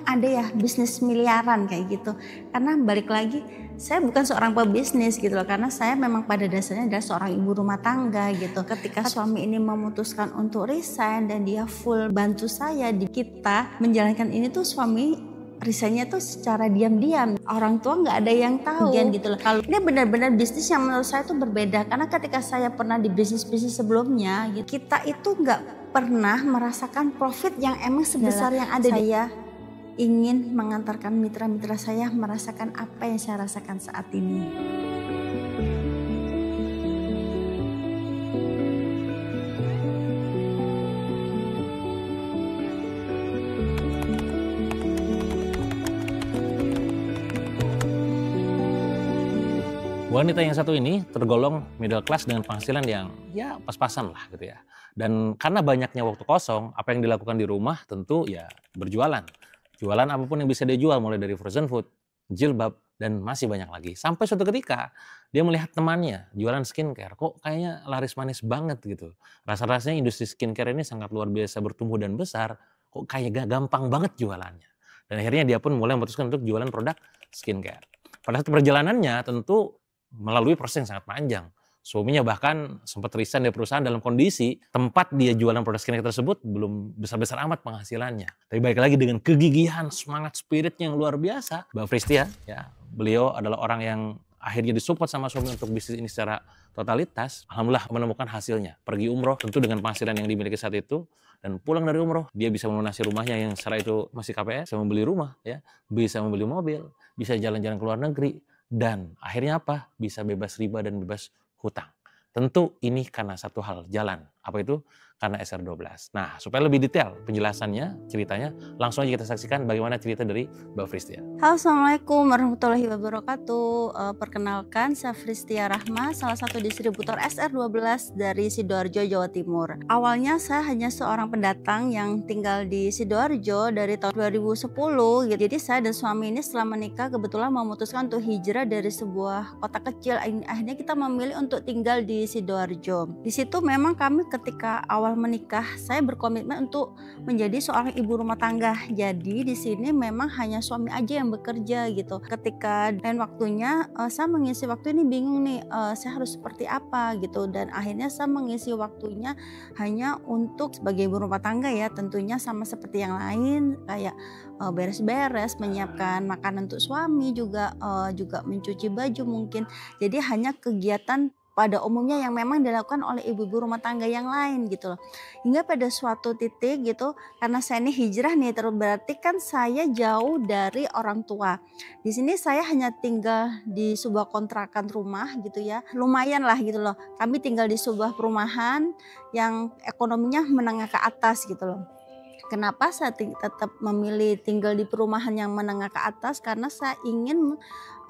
memang ada ya bisnis miliaran kayak gitu. Karena balik lagi, saya bukan seorang pebisnis gitu loh, karena saya memang pada dasarnya adalah seorang ibu rumah tangga gitu. Ketika suami ini memutuskan untuk resign dan dia full bantu saya, di kita menjalankan ini tuh suami resignnya tuh secara diam-diam, orang tua nggak ada yang tahu gitu loh. Kalau ini benar-benar bisnis yang menurut saya tuh berbeda, karena ketika saya pernah di bisnis-bisnis sebelumnya, kita itu nggak pernah merasakan profit yang emang sebesar yang ada. Saya ingin mengantarkan mitra-mitra saya merasakan apa yang saya rasakan saat ini. Wanita yang satu ini tergolong middle class dengan penghasilan yang ya pas-pasan lah gitu ya. Dan karena banyaknya waktu kosong, apa yang dilakukan di rumah tentu ya berjualan. Jualan apapun yang bisa dia jual, mulai dari frozen food, jilbab, dan masih banyak lagi. Sampai suatu ketika dia melihat temannya jualan skincare, kok kayaknya laris manis banget gitu. Rasa-rasanya industri skincare ini sangat luar biasa bertumbuh dan besar, kok kayak gampang banget jualannya. Dan akhirnya dia pun mulai memutuskan untuk jualan produk skincare. Pada saat perjalanannya tentu melalui proses yang sangat panjang. Suaminya bahkan sempat resign dari perusahaan dalam kondisi tempat dia jualan produk skincare tersebut belum besar-besar amat penghasilannya. Tapi balik lagi dengan kegigihan, semangat spiritnya yang luar biasa, Mbak Fristia, ya, beliau adalah orang yang akhirnya disupport sama suami untuk bisnis ini secara totalitas. Alhamdulillah menemukan hasilnya. Pergi umroh tentu dengan penghasilan yang dimiliki saat itu, dan pulang dari umroh dia bisa melunasi rumahnya yang secara itu masih KPR, bisa membeli rumah, ya, bisa membeli mobil, bisa jalan-jalan ke luar negeri. Dan akhirnya apa? Bisa bebas riba dan bebas hutang. Tentu ini karena satu hal, jalan. Apa itu? Karena SR12. Nah, supaya lebih detail penjelasannya, ceritanya, langsung aja kita saksikan bagaimana cerita dari Mbak Fristia. Halo, Assalamualaikum warahmatullahi wabarakatuh. Perkenalkan, saya Fristia Rahma, salah satu distributor SR12 dari Sidoarjo, Jawa Timur. Awalnya saya hanya seorang pendatang yang tinggal di Sidoarjo dari tahun 2010. Jadi saya dan suami ini setelah menikah kebetulan memutuskan untuk hijrah dari sebuah kota kecil. Akhirnya kita memilih untuk tinggal di Sidoarjo. Di situ memang kami ketika awal menikah, saya berkomitmen untuk menjadi seorang ibu rumah tangga. Jadi di sini memang hanya suami aja yang bekerja gitu. Ketika dan waktunya saya mengisi waktu ini bingung nih, saya harus seperti apa gitu. Dan akhirnya saya mengisi waktunya hanya untuk sebagai ibu rumah tangga ya, tentunya sama seperti yang lain kayak beres-beres, menyiapkan makanan untuk suami, juga mencuci baju mungkin. Jadi hanya kegiatan pada umumnya yang memang dilakukan oleh ibu-ibu rumah tangga yang lain gitu loh. Hingga pada suatu titik gitu, karena saya ini hijrah nih, terus berarti kan saya jauh dari orang tua. Di sini saya hanya tinggal di sebuah kontrakan rumah gitu ya. Lumayan lah gitu loh. Kami tinggal di sebuah perumahan yang ekonominya menengah ke atas gitu loh. Kenapa saya tetap memilih tinggal di perumahan yang menengah ke atas? Karena saya ingin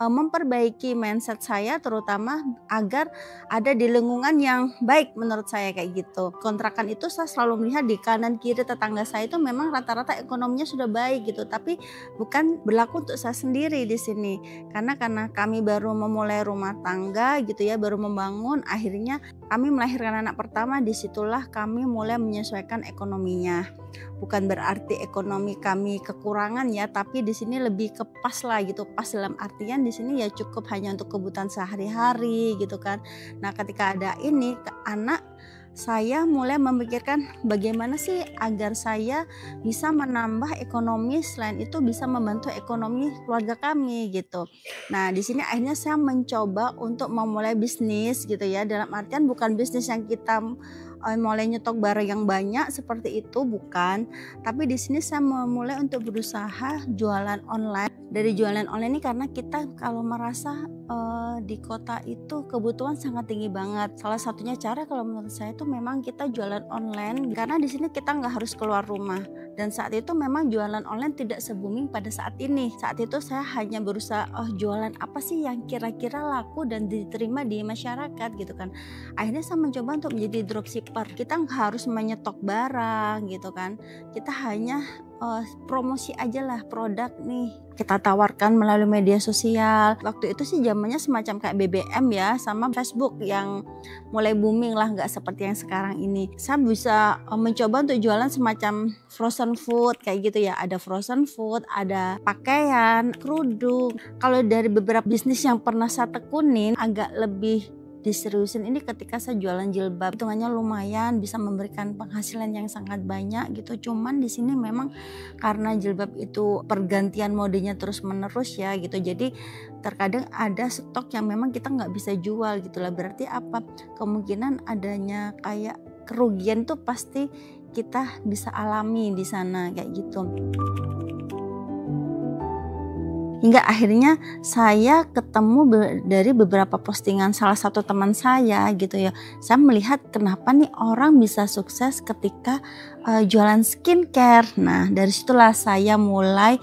memperbaiki mindset saya, terutama agar ada di lingkungan yang baik menurut saya kayak gitu. Kontrakan itu saya selalu melihat di kanan kiri tetangga saya itu memang rata-rata ekonominya sudah baik gitu, tapi bukan berlaku untuk saya sendiri di sini. Karena kami baru memulai rumah tangga gitu ya, baru membangun, akhirnya kami melahirkan anak pertama, disitulah kami mulai menyesuaikan ekonominya. Bukan berarti ekonomi kami kekurangan ya, tapi di sini lebih ke pas lah gitu. Pas dalam artian di sini ya cukup hanya untuk kebutuhan sehari-hari gitu kan. Nah, ketika ada ini anak, saya mulai memikirkan bagaimana sih agar saya bisa menambah ekonomi, selain itu bisa membantu ekonomi keluarga kami gitu. Nah, di sini akhirnya saya mencoba untuk memulai bisnis gitu ya. Dalam artian bukan bisnis yang kita mulai nyetok barang yang banyak seperti itu, bukan. Tapi di sini saya memulai untuk berusaha jualan online. Dari jualan online ini karena kita kalau merasa di kota itu kebutuhan sangat tinggi banget. Salah satunya cara kalau menurut saya itu memang kita jualan online, karena di sini kita nggak harus keluar rumah. Dan saat itu memang jualan online tidak se-booming pada saat ini. Saat itu saya hanya berusaha jualan apa sih yang kira-kira laku dan diterima di masyarakat gitu kan. Akhirnya saya mencoba untuk menjadi dropshipper. Kita nggak harus menyetok barang gitu kan. Kita hanya promosi aja lah produk nih kita tawarkan melalui media sosial. Waktu itu sih zamannya semacam kayak BBM ya, sama Facebook yang mulai booming lah, nggak seperti yang sekarang ini. Saya bisa mencoba untuk jualan semacam frozen food kayak gitu ya. Ada frozen food, ada pakaian, kerudung. Kalau dari beberapa bisnis yang pernah saya tekunin, agak lebih diseriusin ini ketika saya jualan jilbab. Hitungannya lumayan, bisa memberikan penghasilan yang sangat banyak gitu. Cuman di sini memang karena jilbab itu pergantian modenya terus menerus ya gitu. Jadi terkadang ada stok yang memang kita nggak bisa jual gitu lah. Berarti apa? Kemungkinan adanya kayak kerugian tuh pasti kita bisa alami di sana kayak gitu. Hingga akhirnya saya ketemu dari beberapa postingan salah satu teman saya gitu ya. Saya melihat kenapa nih orang bisa sukses ketika jualan skincare. Nah dari situlah saya mulai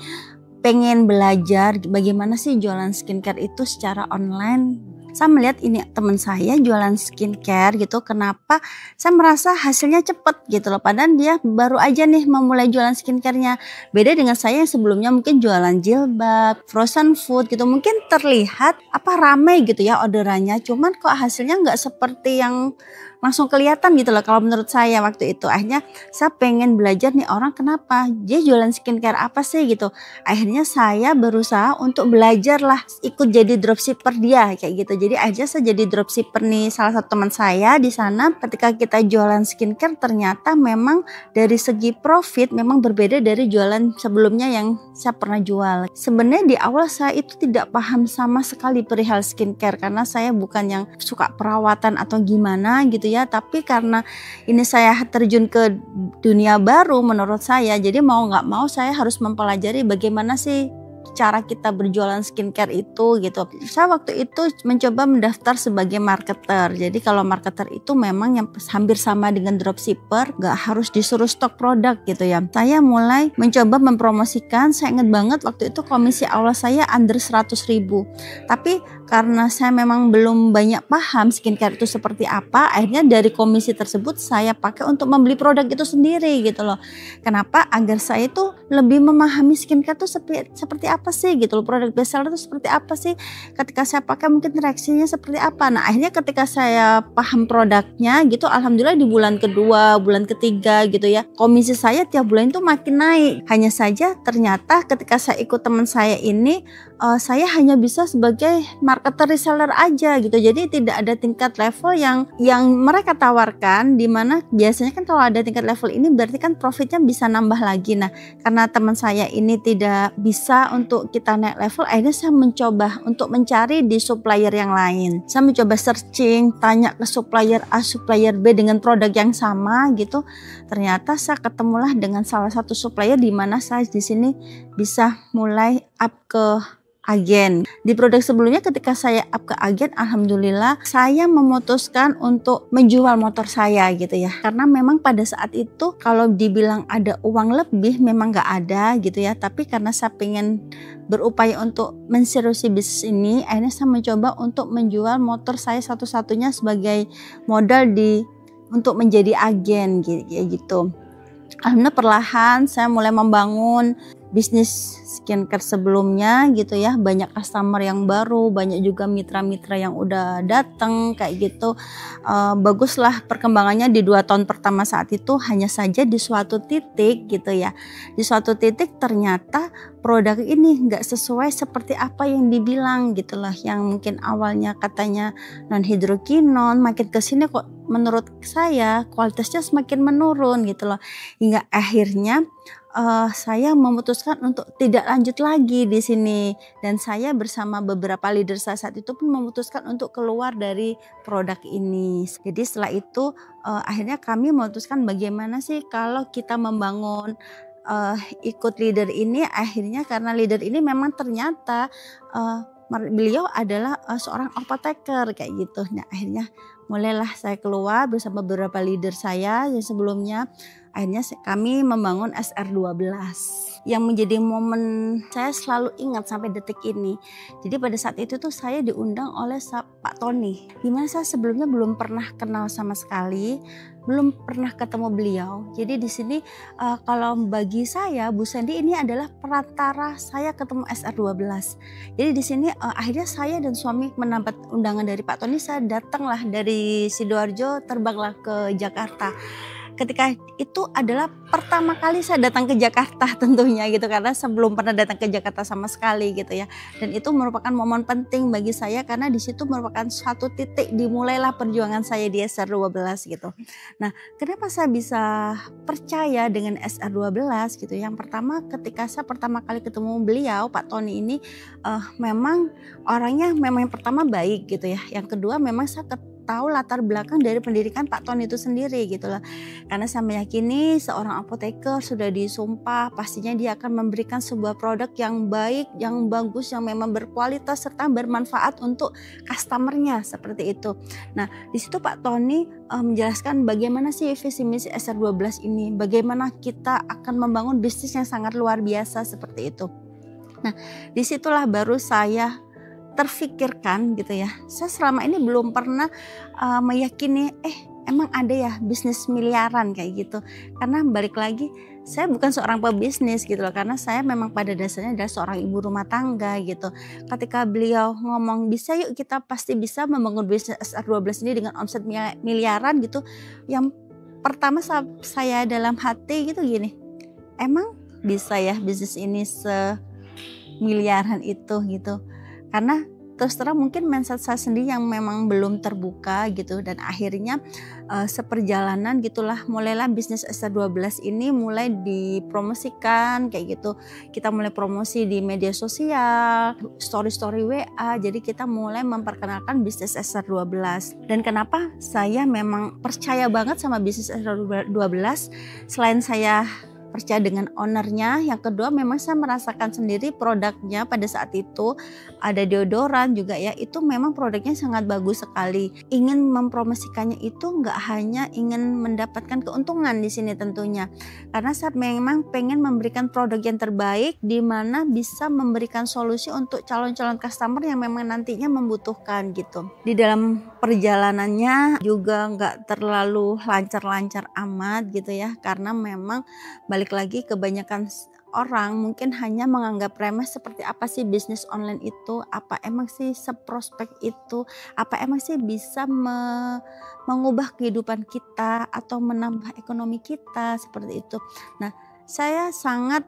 pengen belajar bagaimana sih jualan skincare itu secara online. Saya melihat ini teman saya jualan skincare gitu, kenapa saya merasa hasilnya cepet gitu loh, padahal dia baru aja nih memulai jualan skincarenya. Beda dengan saya yang sebelumnya mungkin jualan jilbab, frozen food gitu, mungkin terlihat ramai gitu ya orderannya, cuman kok hasilnya nggak seperti yang langsung kelihatan gitu loh kalau menurut saya waktu itu. Akhirnya saya pengen belajar nih orang kenapa dia jualan skincare apa sih gitu. Akhirnya saya berusaha untuk belajar lah, ikut jadi dropshipper dia kayak gitu. Jadi akhirnya saya jadi dropshipper nih salah satu teman saya di sana. Ketika kita jualan skincare ternyata memang dari segi profit memang berbeda dari jualan sebelumnya yang saya pernah jual. Sebenarnya di awal saya itu tidak paham sama sekali perihal skincare karena saya bukan yang suka perawatan atau gimana gitu ya, tapi karena ini saya terjun ke dunia baru menurut saya, jadi mau nggak mau saya harus mempelajari bagaimana sih cara kita berjualan skincare itu gitu. Saya waktu itu mencoba mendaftar sebagai marketer. Jadi kalau marketer itu memang yang hampir sama dengan dropshipper, gak harus disuruh stok produk gitu ya. Saya mulai mencoba mempromosikan. Saya ingat banget waktu itu komisi awal saya under 100.000. Tapi karena saya memang belum banyak paham skincare itu seperti apa, akhirnya dari komisi tersebut saya pakai untuk membeli produk itu sendiri gitu loh. Kenapa? Agar saya itu lebih memahami skincare itu seperti apa sih gitu loh, produk bestseller itu seperti apa sih, ketika saya pakai mungkin reaksinya seperti apa. Nah akhirnya ketika saya paham produknya gitu, alhamdulillah di bulan kedua, bulan ketiga gitu ya, komisi saya tiap bulan itu makin naik. Hanya saja ternyata ketika saya ikut teman saya ini, saya hanya bisa sebagai marketer reseller aja gitu. Jadi tidak ada tingkat level yang mereka tawarkan, dimana biasanya kan kalau ada tingkat level ini berarti kan profitnya bisa nambah lagi. Nah karena teman saya ini tidak bisa untuk kita naik level, akhirnya saya mencoba untuk mencari di supplier yang lain. Saya mencoba searching, tanya ke supplier A, supplier B dengan produk yang sama gitu. Ternyata saya ketemulah dengan salah satu supplier di mana saya di sini bisa mulai up ke agen. Di produk sebelumnya ketika saya up ke agen, alhamdulillah saya memutuskan untuk menjual motor saya gitu ya. Karena memang pada saat itu kalau dibilang ada uang lebih memang gak ada gitu ya. Tapi karena saya pengen berupaya untuk menseriusi bisnis ini, akhirnya saya mencoba untuk menjual motor saya satu-satunya sebagai modal untuk menjadi agen gitu. Alhamdulillah perlahan saya mulai membangun bisnis skincare sebelumnya gitu ya, banyak customer yang baru, banyak juga mitra-mitra yang udah datang kayak gitu. Baguslah perkembangannya di 2 tahun pertama saat itu. Hanya saja di suatu titik gitu ya, di suatu titik ternyata produk ini nggak sesuai seperti apa yang dibilang gitu lah, yang mungkin awalnya katanya non hidrokinon, makin kesini kok menurut saya kualitasnya semakin menurun gitu loh. Hingga akhirnya saya memutuskan untuk tidak lanjut lagi di sini, dan saya bersama beberapa leader saya saat itu pun memutuskan untuk keluar dari produk ini. Jadi setelah itu akhirnya kami memutuskan bagaimana sih kalau kita membangun ikut leader ini. Akhirnya karena leader ini memang ternyata beliau adalah seorang apoteker kayak gitu. Nah akhirnya mulailah saya keluar bersama beberapa leader saya yang sebelumnya Akhirnya kami membangun SR12 yang menjadi momen saya selalu ingat sampai detik ini. Jadi pada saat itu tuh saya diundang oleh Pak Tony, dimana saya sebelumnya belum pernah kenal sama sekali, belum pernah ketemu beliau. Jadi di sini kalau bagi saya Bu Sandy ini adalah perantara saya ketemu SR12. Jadi di sini akhirnya saya dan suami mendapat undangan dari Pak Tony, saya datanglah dari Sidoarjo terbanglah ke Jakarta. Ketika itu adalah pertama kali saya datang ke Jakarta tentunya gitu, karena sebelum pernah datang ke Jakarta sama sekali gitu ya. Dan itu merupakan momen penting bagi saya karena di situ merupakan suatu titik dimulailah perjuangan saya di SR12 gitu. Nah, kenapa saya bisa percaya dengan SR12 gitu? Yang pertama ketika saya pertama kali ketemu beliau Pak Tony ini memang orangnya memang yang pertama baik gitu ya. Yang kedua memang saya tahu latar belakang dari pendidikan Pak Tony itu sendiri gitu loh. Karena saya meyakini seorang apoteker sudah disumpah pastinya dia akan memberikan sebuah produk yang baik, yang bagus, yang memang berkualitas serta bermanfaat untuk customernya seperti itu. Nah di situ Pak Tony menjelaskan bagaimana sih visi misi SR12 ini, bagaimana kita akan membangun bisnis yang sangat luar biasa seperti itu. Nah disitulah baru saya terfikirkan gitu ya. Saya selama ini belum pernah meyakini emang ada ya bisnis miliaran kayak gitu. Karena balik lagi saya bukan seorang pebisnis gitu loh, karena saya memang pada dasarnya adalah seorang ibu rumah tangga gitu. Ketika beliau ngomong bisa yuk kita pasti bisa membangun bisnis SR12 ini dengan omset miliaran gitu. Yang pertama saya dalam hati gitu gini, emang bisa ya bisnis ini semiliaran itu gitu. Karena terus terang mungkin mindset saya sendiri yang memang belum terbuka gitu, dan akhirnya seperjalanan gitulah mulailah bisnis SR12 ini mulai dipromosikan kayak gitu. Kita mulai promosi di media sosial, story WA, jadi kita mulai memperkenalkan bisnis SR12. Dan kenapa saya memang percaya banget sama bisnis SR12 selain saya percaya dengan ownernya, yang kedua memang saya merasakan sendiri produknya pada saat itu ada deodoran juga ya, itu memang produknya sangat bagus sekali. Ingin mempromosikannya itu nggak hanya ingin mendapatkan keuntungan di sini tentunya, karena saya memang pengen memberikan produk yang terbaik di mana bisa memberikan solusi untuk calon-calon customer yang memang nantinya membutuhkan gitu. Di dalam perjalanannya juga nggak terlalu lancar-lancar amat gitu ya, karena memang balik lagi kebanyakan orang mungkin hanya menganggap remeh seperti apa sih bisnis online itu, apa emang sih seprospek itu, apa emang sih bisa mengubah kehidupan kita atau menambah ekonomi kita seperti itu. Nah saya sangat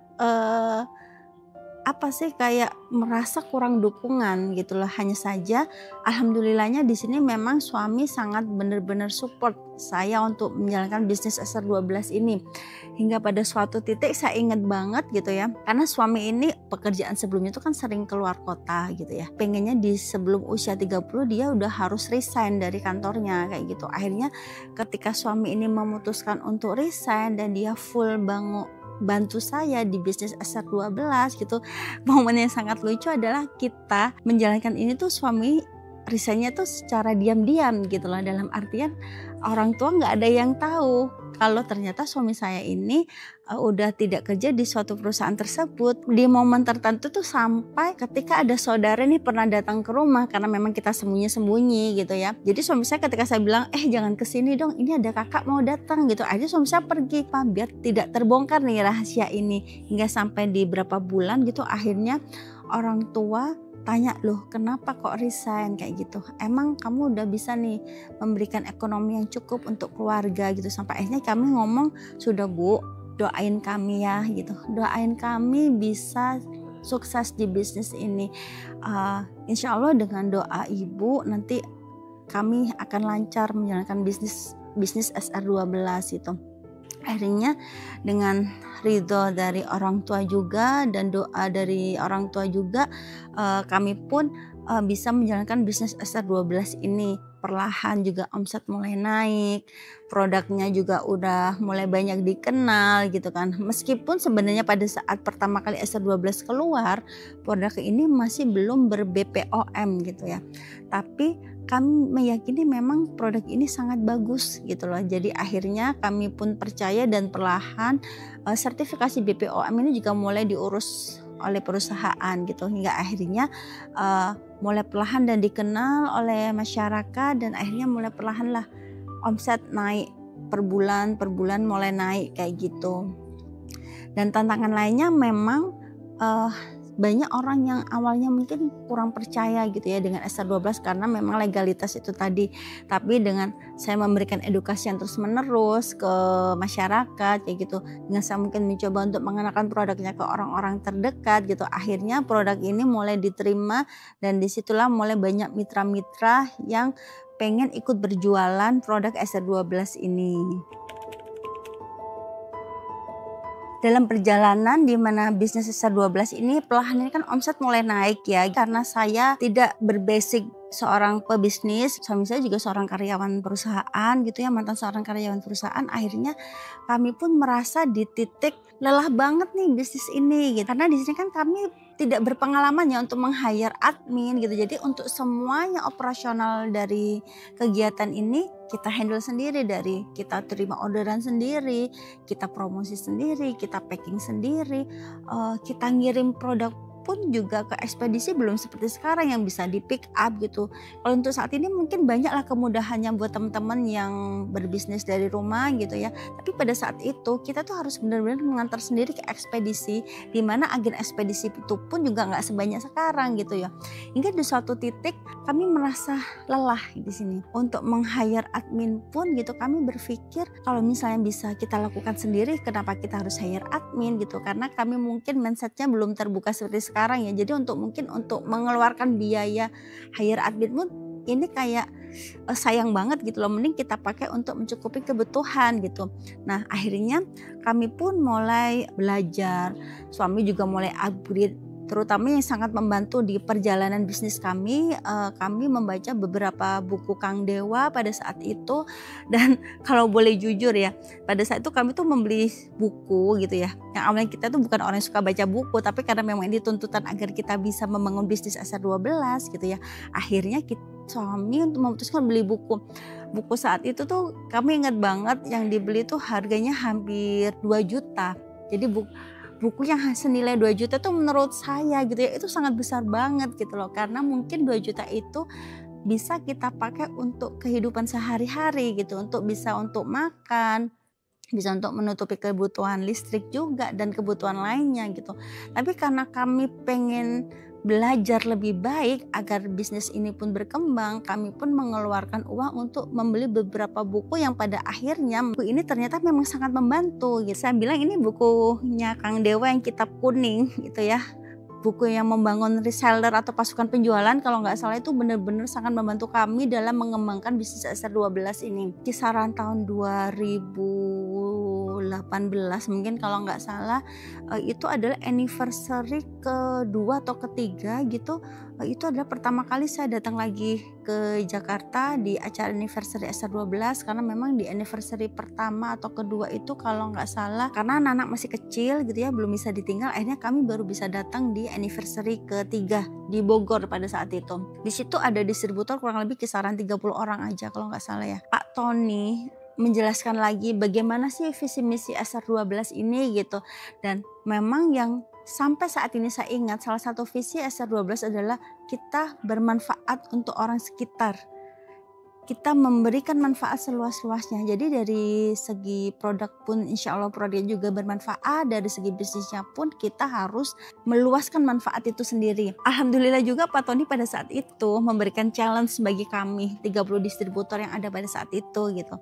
kayak merasa kurang dukungan gitulah. Hanya saja alhamdulillahnya di sini memang suami sangat benar-benar support saya untuk menjalankan bisnis SR12 ini. Hingga pada suatu titik saya ingat banget gitu ya, karena suami ini pekerjaan sebelumnya itu kan sering keluar kota gitu ya. Pengennya di sebelum usia 30 dia udah harus resign dari kantornya kayak gitu. Akhirnya ketika suami ini memutuskan untuk resign dan dia full bantu saya di bisnis SR12 gitu. Momen yang sangat lucu adalah kita menjalankan ini tuh suami resignnya tuh secara diam-diam gitu loh, dalam artian orang tua nggak ada yang tahu kalau ternyata suami saya ini udah tidak kerja di suatu perusahaan tersebut. Di momen tertentu tuh sampai ketika ada saudara nih pernah datang ke rumah, karena memang kita sembunyi-sembunyi gitu ya. Jadi suami saya ketika saya bilang jangan kesini dong, ini ada kakak mau datang gitu, aja suami saya pergi Pak, biar tidak terbongkar nih rahasia ini. Hingga sampai di berapa bulan gitu akhirnya orang tua tanya, loh kenapa kok resign kayak gitu, emang kamu udah bisa nih memberikan ekonomi yang cukup untuk keluarga gitu. Sampai akhirnya kami ngomong, sudah Bu, doain kami ya gitu, doain kami bisa sukses di bisnis ini. Insya Allah dengan doa ibu nanti kami akan lancar menjalankan bisnis SR12 itu. Akhirnya dengan ridho dari orang tua juga dan doa dari orang tua juga, kami pun bisa menjalankan bisnis SR12 ini. Perlahan juga omset mulai naik, produknya juga udah mulai banyak dikenal gitu kan. Meskipun sebenarnya pada saat pertama kali SR12 keluar, produk ini masih belum ber-BPOM gitu ya. Tapi kami meyakini memang produk ini sangat bagus gitu loh. Jadi akhirnya kami pun percaya dan perlahan sertifikasi BPOM ini juga mulai diurus oleh perusahaan gitu, hingga akhirnya mulai perlahan dan dikenal oleh masyarakat, dan akhirnya mulai perlahan lah omset naik per bulan mulai naik kayak gitu. Dan tantangan lainnya memang banyak orang yang awalnya mungkin kurang percaya gitu ya dengan SR12 karena memang legalitas itu tadi. Tapi dengan saya memberikan edukasi yang terus menerus ke masyarakat kayak gitu, dengan saya mungkin mencoba untuk mengenalkan produknya ke orang-orang terdekat gitu, akhirnya produk ini mulai diterima, dan disitulah mulai banyak mitra-mitra yang pengen ikut berjualan produk SR12 ini. Dalam perjalanan di mana bisnis SR12 ini perlahan ini kan omset mulai naik ya, karena saya tidak berbasic seorang pebisnis, suami saya juga seorang karyawan perusahaan gitu ya, mantan seorang karyawan perusahaan. Akhirnya kami pun merasa di titik lelah banget nih bisnis ini gitu. Karena di sini kan kami tidak berpengalaman ya untuk meng-hire admin gitu. Jadi untuk semuanya operasional dari kegiatan ini kita handle sendiri, dari kita terima orderan sendiri, kita promosi sendiri, kita packing sendiri, kita ngirim produk pun juga ke ekspedisi belum seperti sekarang yang bisa di pick up gitu. Kalau untuk saat ini mungkin banyaklah kemudahannya buat teman-teman yang berbisnis dari rumah gitu ya. Tapi pada saat itu kita tuh harus benar-benar mengantar sendiri ke ekspedisi, di mana agen ekspedisi itu pun juga nggak sebanyak sekarang gitu ya. Hingga di suatu titik kami merasa lelah di sini. Untuk meng-hire admin pun gitu kami berpikir kalau misalnya bisa kita lakukan sendiri, kenapa kita harus hire admin gitu? Karena kami mungkin mindsetnya belum terbuka seperti sekarang ya. Jadi untuk mengeluarkan biaya hire admin pun ini kayak sayang banget gitu loh. Mending kita pakai untuk mencukupi kebutuhan gitu. Nah akhirnya kami pun mulai belajar. Suami juga mulai upgrade. Terutama yang sangat membantu di perjalanan bisnis kami membaca beberapa buku Kang Dewa pada saat itu. Dan kalau boleh jujur ya, pada saat itu kami tuh membeli buku gitu ya, yang awalnya kita tuh bukan orang yang suka baca buku, tapi karena memang ini tuntutan agar kita bisa membangun bisnis SR12 gitu ya, akhirnya suami untuk memutuskan beli buku saat itu tuh kami ingat banget yang dibeli tuh harganya hampir 2 juta. Jadi buku yang senilai 2 juta tuh menurut saya gitu ya, itu sangat besar banget gitu loh. Karena mungkin 2 juta itu bisa kita pakai untuk kehidupan sehari-hari gitu, untuk makan, bisa untuk menutupi kebutuhan listrik juga dan kebutuhan lainnya gitu. Tapi karena kami pengen belajar lebih baik agar bisnis ini pun berkembang, kami pun mengeluarkan uang untuk membeli beberapa buku yang pada akhirnya buku ini ternyata memang sangat membantu gitu. Saya bilang ini bukunya Kang Dewa yang kitab kuning gitu ya, buku yang membangun reseller atau pasukan penjualan kalau nggak salah, itu benar-benar sangat membantu kami dalam mengembangkan bisnis SR12 ini. Kisaran tahun 2018 mungkin kalau nggak salah, itu adalah anniversary kedua atau ketiga gitu. Itu adalah pertama kali saya datang lagi ke Jakarta di acara anniversary SR12, karena memang di anniversary pertama atau kedua itu kalau nggak salah, karena anak-anak masih kecil gitu ya, belum bisa ditinggal, akhirnya kami baru bisa datang di anniversary ketiga di Bogor pada saat itu. Di situ ada distributor kurang lebih kisaran 30 orang aja kalau nggak salah ya. Pak Tony menjelaskan lagi bagaimana sih visi misi SR12 ini gitu. Dan memang yang sampai saat ini saya ingat, salah satu visi SR12 adalah kita bermanfaat untuk orang sekitar. Kita memberikan manfaat seluas-luasnya. Jadi dari segi produk pun insya Allah produknya juga bermanfaat. Dari segi bisnisnya pun kita harus meluaskan manfaat itu sendiri. Alhamdulillah juga Pak Tony pada saat itu memberikan challenge bagi kami 30 distributor yang ada pada saat itu gitu.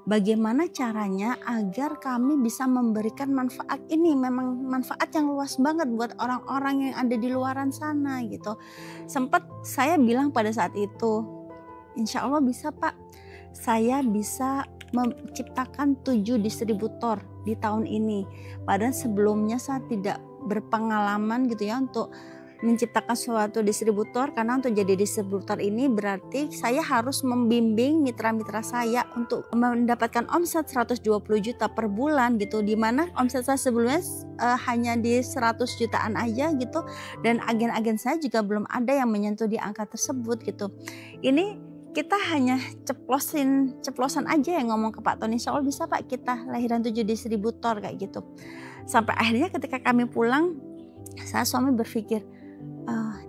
Bagaimana caranya agar kami bisa memberikan manfaat ini, memang manfaat yang luas banget buat orang-orang yang ada di luaran sana gitu. Sempat saya bilang pada saat itu, insya Allah bisa Pak, saya bisa menciptakan 7 distributor di tahun ini. Padahal sebelumnya saya tidak berpengalaman gitu ya untuk menciptakan suatu distributor, karena untuk jadi distributor ini berarti saya harus membimbing mitra-mitra saya untuk mendapatkan omset 120 juta per bulan gitu, dimana omset saya sebelumnya hanya di 100 jutaan aja gitu, dan agen-agen saya juga belum ada yang menyentuh di angka tersebut gitu. Ini kita hanya ceplosan aja yang ngomong ke Pak Tony, "Insya Allah bisa Pak kita lahiran 7 distributor," kayak gitu. Sampai akhirnya ketika kami pulang, saya suami berpikir,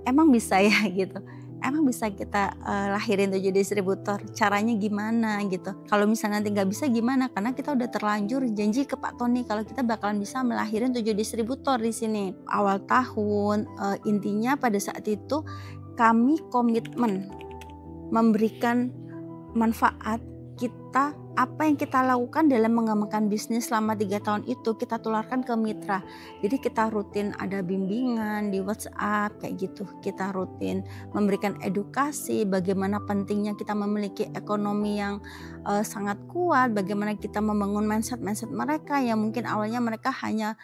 emang bisa ya gitu, emang bisa kita lahirin 7 distributor, caranya gimana gitu. Kalau misalnya nanti nggak bisa gimana, karena kita udah terlanjur janji ke Pak Tony kalau kita bakalan bisa melahirin 7 distributor di sini. Awal tahun, intinya pada saat itu kami komitmen memberikan manfaat kita, apa yang kita lakukan dalam mengembangkan bisnis selama 3 tahun itu kita tularkan ke mitra. Jadi kita rutin ada bimbingan di WhatsApp kayak gitu. Kita rutin memberikan edukasi bagaimana pentingnya kita memiliki ekonomi yang sangat kuat, bagaimana kita membangun mindset mereka yang mungkin awalnya mereka hanya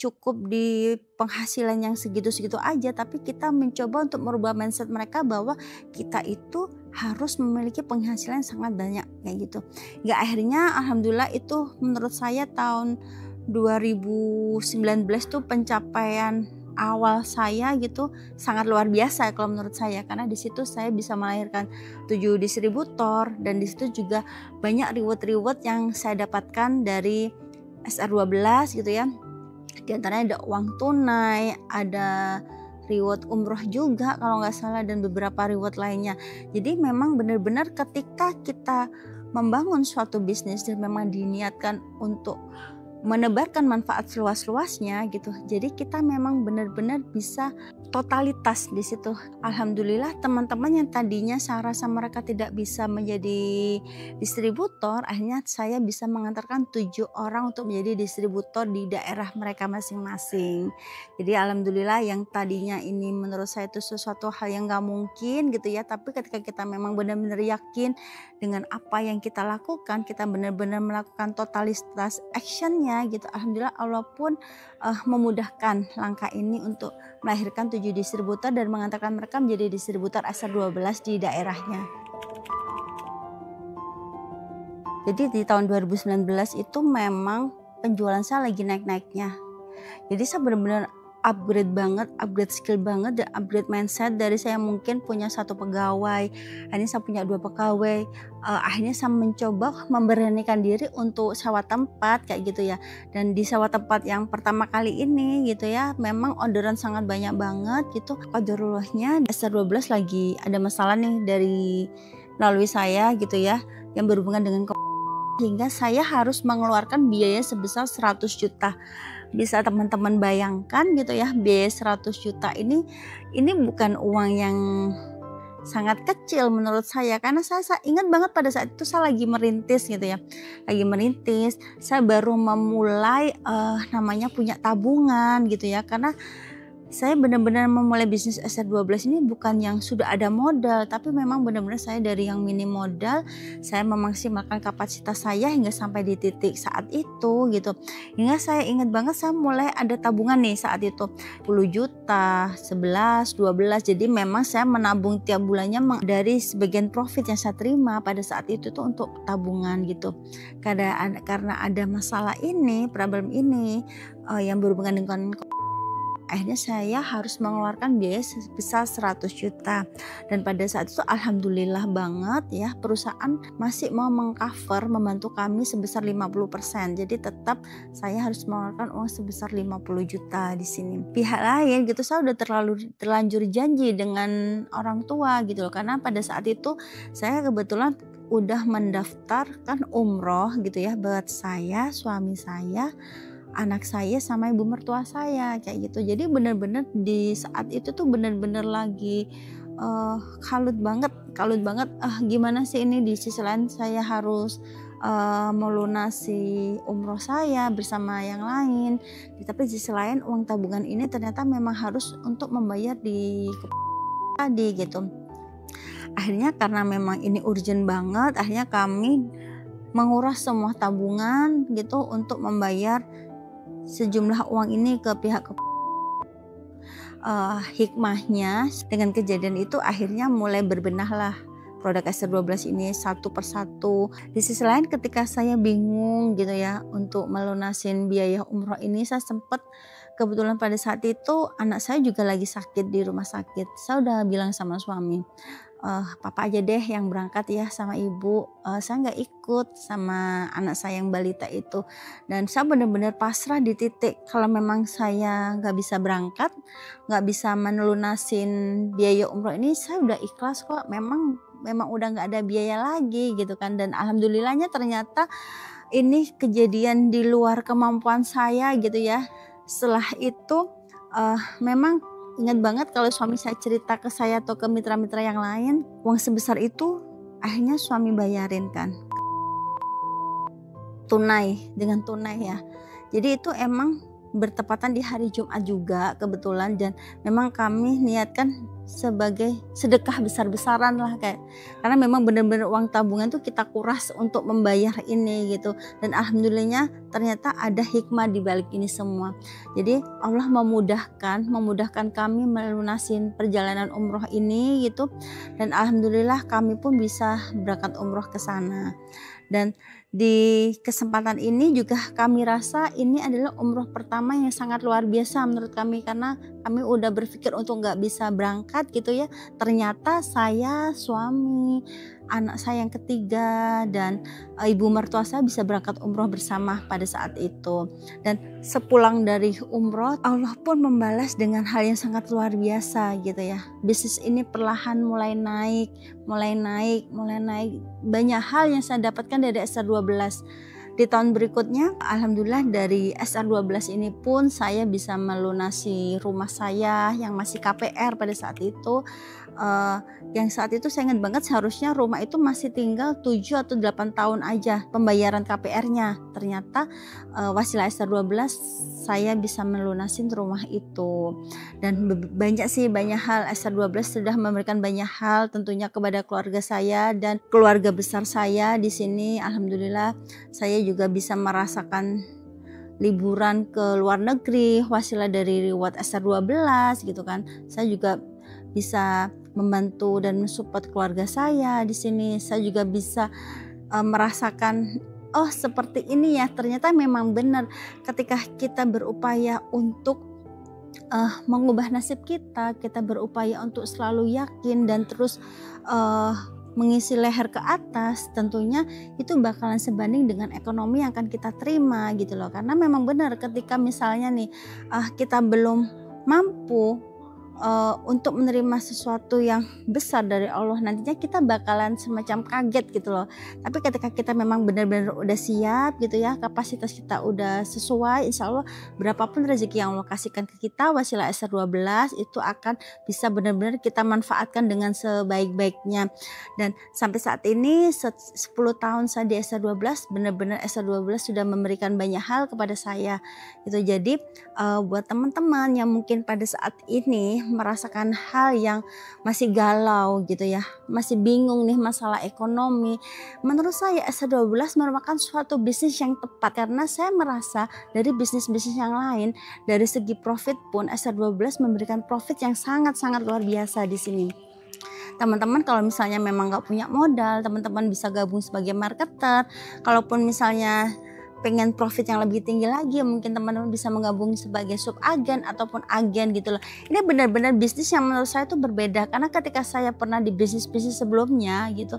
cukup di penghasilan yang segitu-segitu aja, tapi kita mencoba untuk merubah mindset mereka bahwa kita itu harus memiliki penghasilan yang sangat banyak kayak gitu. Ya akhirnya alhamdulillah itu menurut saya tahun 2019 tuh pencapaian awal saya gitu sangat luar biasa kalau menurut saya, karena di situ saya bisa melahirkan 7 distributor dan di situ juga banyak reward yang saya dapatkan dari SR12 gitu ya. Di antaranya ada uang tunai, ada reward umroh juga kalau nggak salah, dan beberapa reward lainnya. Jadi memang benar-benar ketika kita membangun suatu bisnis dan memang diniatkan untuk menebarkan manfaat seluas-luasnya gitu. Jadi kita memang benar-benar bisa totalitas di situ. Alhamdulillah teman-teman yang tadinya saya rasa mereka tidak bisa menjadi distributor, akhirnya saya bisa mengantarkan 7 orang untuk menjadi distributor di daerah mereka masing-masing. Jadi alhamdulillah yang tadinya ini menurut saya itu sesuatu hal yang gak mungkin gitu ya, tapi ketika kita memang benar-benar yakin dengan apa yang kita lakukan, kita benar-benar melakukan totalitas actionnya gitu. Alhamdulillah Allah pun memudahkan langkah ini untuk melahirkan 7 distributor dan mengantarkan mereka menjadi distributor SR12 di daerahnya. Jadi di tahun 2019 itu memang penjualan saya lagi naik-naiknya. Jadi saya benar-benar upgrade skill banget dan upgrade mindset. Dari saya mungkin punya 1 pegawai, akhirnya saya punya 2 pegawai. Akhirnya saya mencoba memberanikan diri untuk sewa tempat kayak gitu ya. Dan di sewa tempat yang pertama kali ini gitu ya, memang orderan sangat banyak banget gitu. Qadarullahnya SR12 lagi ada masalah nih dari melalui saya gitu ya, yang berhubungan dengan sehingga saya harus mengeluarkan biaya sebesar 100 juta. Bisa teman-teman bayangkan gitu ya, biaya 100 juta ini bukan uang yang sangat kecil menurut saya, karena saya ingat banget pada saat itu saya lagi merintis gitu ya, saya baru memulai namanya punya tabungan gitu ya, karena saya benar-benar memulai bisnis SR12 ini bukan yang sudah ada modal, tapi memang benar-benar saya dari yang minim modal, saya memaksimalkan kapasitas saya hingga sampai di titik saat itu gitu. Hingga saya ingat banget saya mulai ada tabungan nih saat itu 10 juta, 11, 12. Jadi memang saya menabung tiap bulannya dari sebagian profit yang saya terima pada saat itu tuh untuk tabungan gitu. Karena ada masalah ini, problem ini yang berhubungan dengan akhirnya saya harus mengeluarkan biaya sebesar 100 juta. Dan pada saat itu alhamdulillah banget ya, perusahaan masih mau mengcover membantu kami sebesar 50%. Jadi tetap saya harus mengeluarkan uang sebesar 50 juta di sini. Pihak lain gitu saya udah terlanjur janji dengan orang tua gitu loh. Karena pada saat itu saya kebetulan udah mendaftarkan umroh gitu ya buat saya, suami saya, anak saya sama ibu mertua saya kayak gitu. Jadi benar-benar di saat itu tuh benar-benar lagi kalut banget gimana sih ini. Di sisi lain saya harus melunasi umroh saya bersama yang lain, tapi di sisi lain uang tabungan ini ternyata memang harus untuk membayar di tadi gitu. Akhirnya karena memang ini urgent banget, akhirnya kami menguras semua tabungan gitu untuk membayar sejumlah uang ini ke pihak hikmahnya dengan kejadian itu akhirnya mulai berbenahlah produk SR12 ini satu persatu. Di sisi lain ketika saya bingung gitu ya untuk melunasin biaya umroh ini, saya sempat kebetulan pada saat itu anak saya juga lagi sakit di rumah sakit. Saya udah bilang sama suami, papa aja deh yang berangkat ya sama ibu, saya nggak ikut sama anak saya yang balita itu. Dan saya benar-benar pasrah di titik kalau memang saya nggak bisa berangkat, nggak bisa melunasin biaya umroh ini, saya udah ikhlas kok, memang udah nggak ada biaya lagi gitu kan. Dan alhamdulillahnya ternyata ini kejadian di luar kemampuan saya gitu ya. Setelah itu memang ingat banget kalau suami saya cerita ke saya atau ke mitra-mitra yang lain, uang sebesar itu akhirnya suami bayarin kan. Dengan tunai ya. Jadi itu emang bertepatan di hari Jumat juga kebetulan, dan memang kami niatkan sebagai sedekah besar-besaran lah karena memang benar-benar uang tabungan tuh kita kuras untuk membayar ini gitu. Dan alhamdulillahnya ternyata ada hikmah di balik ini semua. Jadi Allah memudahkan kami melunasin perjalanan umroh ini gitu, dan alhamdulillah kami pun bisa berangkat umroh ke sana. Dan di kesempatan ini juga kami rasa ini adalah umroh pertama yang sangat luar biasa menurut kami, karena kami udah berpikir untuk nggak bisa berangkat gitu ya. Ternyata saya, suami, anak saya yang ketiga, dan ibu mertua saya bisa berangkat umroh bersama pada saat itu. Dan sepulang dari umroh, Allah pun membalas dengan hal yang sangat luar biasa gitu ya. Bisnis ini perlahan mulai naik. Banyak hal yang saya dapatkan dari SR12. Di tahun berikutnya, alhamdulillah dari SR12 ini pun saya bisa melunasi rumah saya yang masih KPR pada saat itu. Yang saat itu saya ingat banget, seharusnya rumah itu masih tinggal 7 atau 8 tahun aja pembayaran KPR-nya. Ternyata wasilah SR12 saya bisa melunasin rumah itu. Dan banyak hal, SR12 sudah memberikan banyak hal tentunya kepada keluarga saya dan keluarga besar saya di sini. Alhamdulillah saya juga bisa merasakan liburan ke luar negeri wasilah dari reward SR12 gitu kan. Saya juga bisa membantu dan mensupport keluarga saya di sini. Saya juga bisa merasakan, oh seperti ini ya, ternyata memang benar ketika kita berupaya untuk mengubah nasib kita berupaya untuk selalu yakin dan terus mengisi leher ke atas, tentunya itu bakalan sebanding dengan ekonomi yang akan kita terima gitu loh. Karena memang benar ketika misalnya nih kita belum mampu untuk menerima sesuatu yang besar dari Allah, nantinya kita bakalan semacam kaget gitu loh. Tapi ketika kita memang benar-benar udah siap gitu ya, kapasitas kita udah sesuai, insya Allah berapapun rezeki yang Allah kasihkan ke kita wasilah SR12 itu akan bisa benar-benar kita manfaatkan dengan sebaik-baiknya. Dan sampai saat ini 10 tahun saya di SR12, benar-benar SR12 sudah memberikan banyak hal kepada saya gitu. Jadi buat teman-teman yang mungkin pada saat ini merasakan hal yang masih galau gitu ya, masih bingung nih masalah ekonomi, menurut saya SR12 merupakan suatu bisnis yang tepat, karena saya merasa dari bisnis-bisnis yang lain dari segi profit pun SR12 memberikan profit yang sangat-sangat luar biasa di sini. Teman-teman kalau misalnya memang nggak punya modal, teman-teman bisa gabung sebagai marketer. Kalaupun misalnya pengen profit yang lebih tinggi lagi, mungkin teman-teman bisa menggabung sebagai subagen ataupun agen gitu loh. Ini benar-benar bisnis yang menurut saya itu berbeda, karena ketika saya pernah di bisnis-bisnis sebelumnya gitu,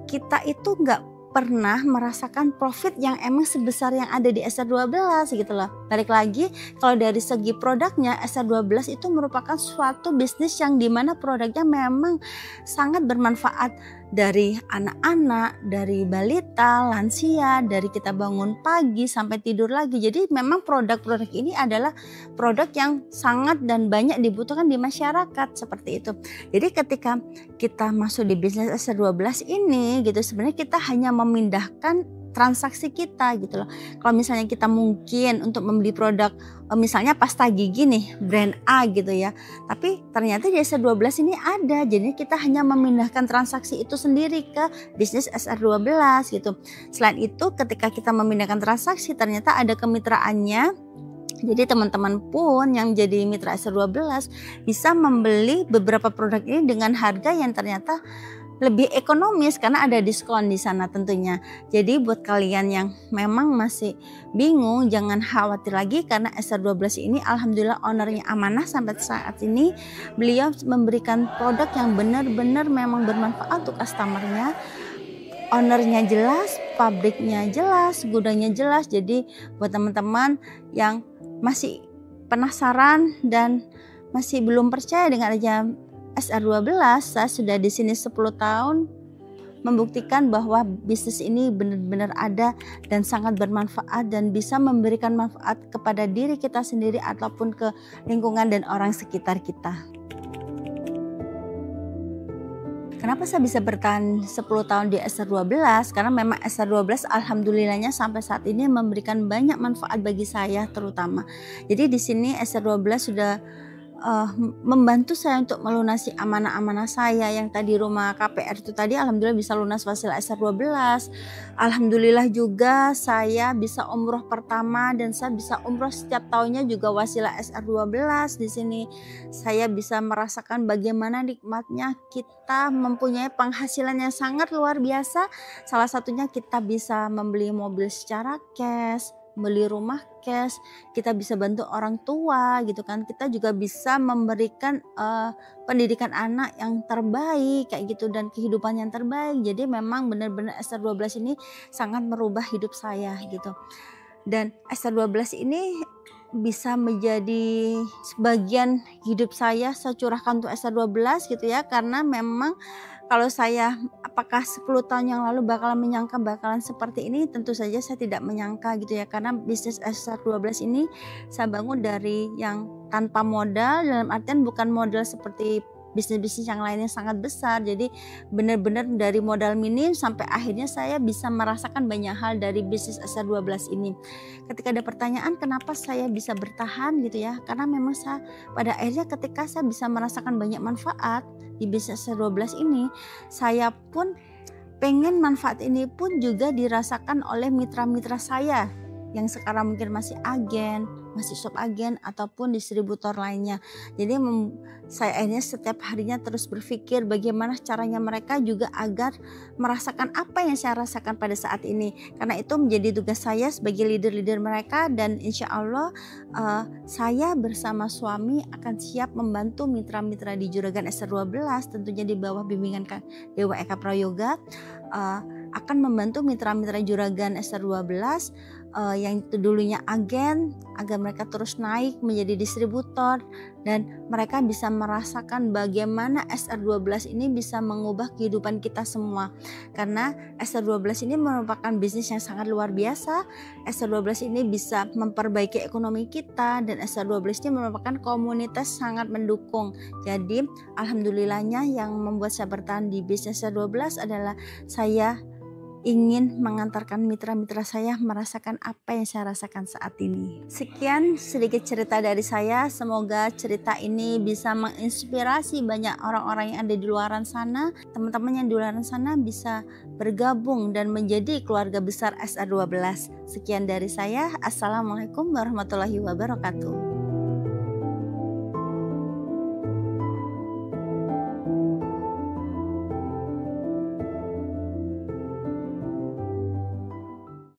kita itu nggak pernah merasakan profit yang emang sebesar yang ada di SR12 gitu loh. Balik lagi, kalau dari segi produknya SR12 itu merupakan suatu bisnis yang dimana produknya memang sangat bermanfaat dari anak-anak, dari balita, lansia, dari kita bangun pagi sampai tidur lagi. Jadi memang produk-produk ini adalah produk yang sangat dan banyak dibutuhkan di masyarakat seperti itu. Jadi ketika kita masuk di bisnis SR12 ini gitu, sebenarnya kita hanya memindahkan transaksi kita gitu loh. Kalau misalnya kita mungkin untuk membeli produk misalnya pasta gigi nih brand A gitu ya, tapi ternyata di SR12 ini ada, jadi kita hanya memindahkan transaksi itu sendiri ke bisnis SR12 gitu. Selain itu ketika kita memindahkan transaksi ternyata ada kemitraannya. Jadi teman-teman pun yang jadi mitra SR12 bisa membeli beberapa produk ini dengan harga yang ternyata lebih ekonomis karena ada diskon di sana tentunya. Jadi buat kalian yang memang masih bingung, jangan khawatir lagi karena SR12 ini alhamdulillah ownernya amanah sampai saat ini. Beliau memberikan produk yang benar-benar memang bermanfaat untuk customernya. Ownernya jelas, pabriknya jelas, gudangnya jelas. Jadi buat teman-teman yang masih penasaran dan masih belum percaya dengan adanya SR12, saya sudah di sini 10 tahun membuktikan bahwa bisnis ini benar-benar ada dan sangat bermanfaat dan bisa memberikan manfaat kepada diri kita sendiri ataupun ke lingkungan dan orang sekitar kita. Kenapa saya bisa bertahan 10 tahun di SR12? Karena memang SR12 alhamdulillahnya sampai saat ini memberikan banyak manfaat bagi saya terutama. Jadi di sini SR12 sudah membantu saya untuk melunasi amanah-amanah saya yang tadi rumah KPR itu tadi alhamdulillah bisa lunas wasilah SR12. Alhamdulillah juga saya bisa umroh pertama dan saya bisa umroh setiap tahunnya juga wasilah SR12. Di sini saya bisa merasakan bagaimana nikmatnya kita mempunyai penghasilan yang sangat luar biasa. Salah satunya kita bisa membeli mobil secara cash, beli rumah cash, kita bisa bantu orang tua gitu kan, kita juga bisa memberikan pendidikan anak yang terbaik kayak gitu dan kehidupan yang terbaik. Jadi memang benar-benar SR12 ini sangat merubah hidup saya gitu. Dan SR12 ini bisa menjadi sebagian hidup saya curahkan untuk SR12 gitu ya, karena memang kalau saya apakah 10 tahun yang lalu bakalan menyangka bakalan seperti ini, tentu saja saya tidak menyangka gitu ya, karena bisnis SR12 ini saya bangun dari yang tanpa modal, dalam artian bukan modal seperti bisnis-bisnis yang lainnya sangat besar. Jadi benar-benar dari modal minim sampai akhirnya saya bisa merasakan banyak hal dari bisnis SR12 ini. Ketika ada pertanyaan kenapa saya bisa bertahan gitu ya, karena memang saya pada akhirnya ketika saya bisa merasakan banyak manfaat di bisnis SR12 ini, saya pun pengen manfaat ini pun juga dirasakan oleh mitra-mitra saya yang sekarang mungkin masih agen, masih shop agen ataupun distributor lainnya. Jadi saya akhirnya setiap harinya terus berpikir bagaimana caranya mereka juga agar merasakan apa yang saya rasakan pada saat ini. Karena itu menjadi tugas saya sebagai leader-leader mereka, dan insya Allah saya bersama suami akan siap membantu mitra-mitra di Juragan SR12, tentunya di bawah bimbingan Dewa Eka Prayoga, akan membantu mitra-mitra Juragan SR12 yang itu dulunya agen agar mereka terus naik menjadi distributor dan mereka bisa merasakan bagaimana SR12 ini bisa mengubah kehidupan kita semua. Karena SR12 ini merupakan bisnis yang sangat luar biasa. SR12 ini bisa memperbaiki ekonomi kita dan SR12 ini merupakan komunitas sangat mendukung. Jadi alhamdulillahnya yang membuat saya bertahan di bisnis SR12 adalah saya ingin mengantarkan mitra-mitra saya merasakan apa yang saya rasakan saat ini. Sekian sedikit cerita dari saya. Semoga cerita ini bisa menginspirasi banyak orang-orang yang ada di luar sana. Teman-teman yang di luar sana bisa bergabung dan menjadi keluarga besar SR12. Sekian dari saya. Assalamualaikum warahmatullahi wabarakatuh.